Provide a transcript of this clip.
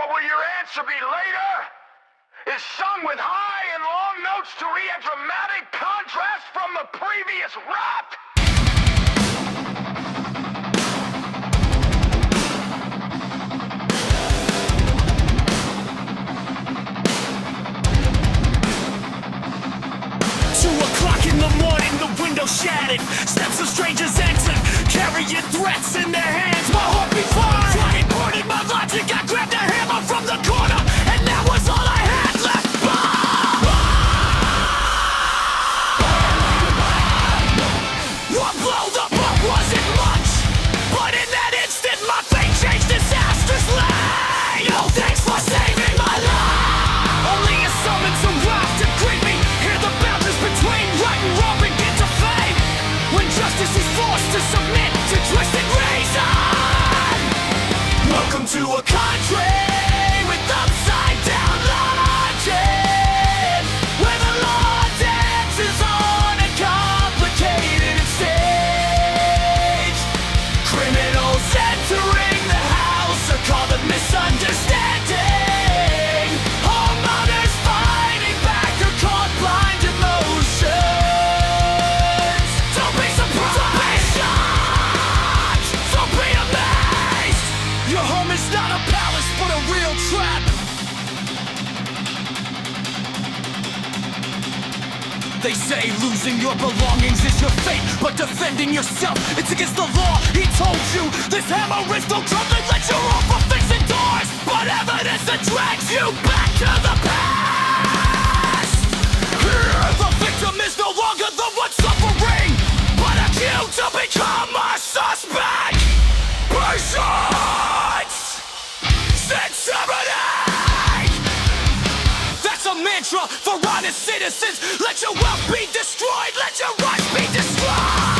What will your answer be later? Is sung with high and long notes to a dramatic contrast from the previous rap. In the morning, the window shattered. Steps of strangers entered, carrying threats in their hands. My heart beat fire, trying burning my logic. I grabbed a hammer from the corner, and that was all I had left. One blow, the bump wasn't much, but in that instant, my fate changed disastrously. Oh, thanks for saving my life. Only a summons arrived to greet me. Hear the boundaries between right and wrong begin to fade, when justice is forced to submit to twisted reason. Welcome to a country with upside down logic, where the law dances on a complicated stage. Criminals entering the house are called a misunderstanding. Homeowners fighting back are called blind emotions. Don't be surprised, don't be shocked, don't be amazed. Your home is not a palace but a real trap. They say losing your belongings is your fate, but defending yourself, it's against the law. He told you this hammer is no trumpet, let you off for fixing doors, but evidence that drags you back to the past. Here, the victim is no longer the one suffering, but accused to become a suspect. Patience, sincerity. That's a mantra for honest citizens. Let your wealth be destroyed, let your rights be destroyed.